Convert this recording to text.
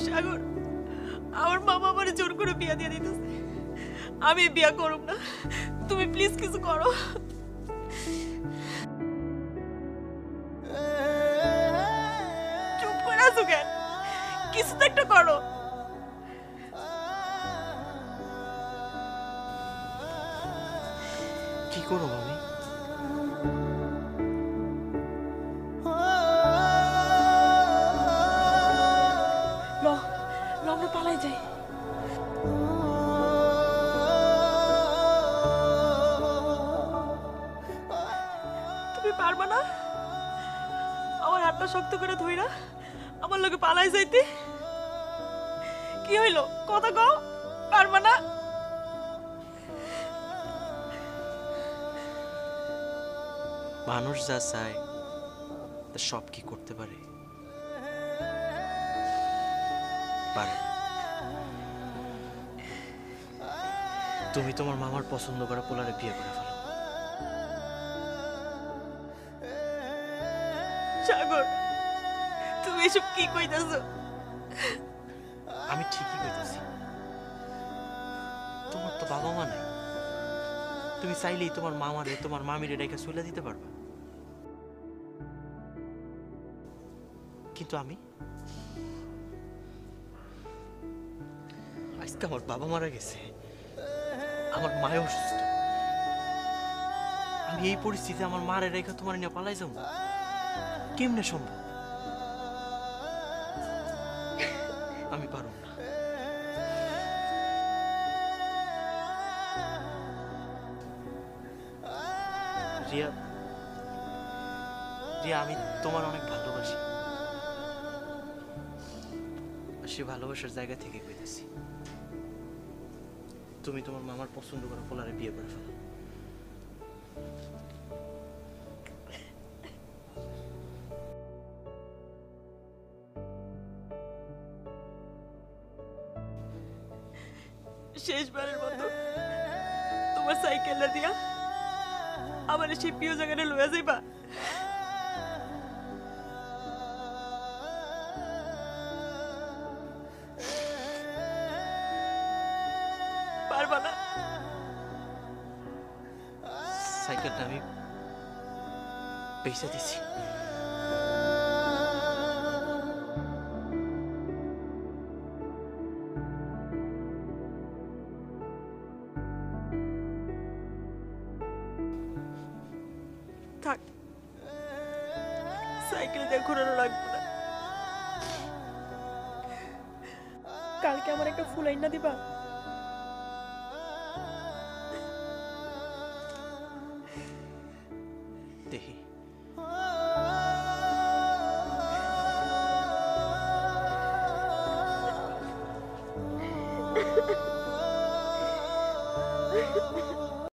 সাগর, আমার মামা আমারে জোর করে বিয়া দিয়ে দিতেছে। আমি বিয়া করব না, তুমি প্লিজ কিছু করো। চুপ করে আছো কেন? কিছু তো একটা করো। কি করো আমি? আমরা পালাই যাই। তুমি পারবা না আমার হাতটা শক্ত করে ধইরা আমার লগে পালাই যাইতে? কি হইল কথা কও, পারবা না? মানুষ যা চায় তা সব কি করতে পারে? পারে। তুমি তোমার মামার পছন্দ করা পোলারে বিয়ে করে ফেলো। সাগর, তুমি এসব কি কইতাছো? আমি ঠিকই কইতাছি। তোমার তো বাবা মা নাই, তুমি চাইলেই তোমার মামারে তোমার মামিরে রেখে চলে দিতে পারবা। কিন্তু আমি আজকে আমার বাবা মারা গেছে, আমার মায় অসুস্থ, আমি এই পরিস্থিতিতে আমার মারে রেখে তোমার নিয়ে পালাই যাবো কেমনে সম্ভব? আমি পারব না। রিয়া, রিয়া, আমি তোমার অনেক ভালোবাসি। সে ভালোবাসার জায়গা থেকে কইতেছি, তুমি তোমার মামার পছন্দ করা পোলারে বিয়ে করে ফেলো। শেষবারের মতো তোমার সাইকেলটা দিয়া আমার সেই প্রিয় জায়গাটা লইয়া যাইবা? পারবা না? সাইকেলটা আমি পয়সা দিছি। থাক, সাইকেল দিয়ে ঘোরানো লাগবে না। কালকে আমার একটা ফুল আইনা দিবা? দেখি।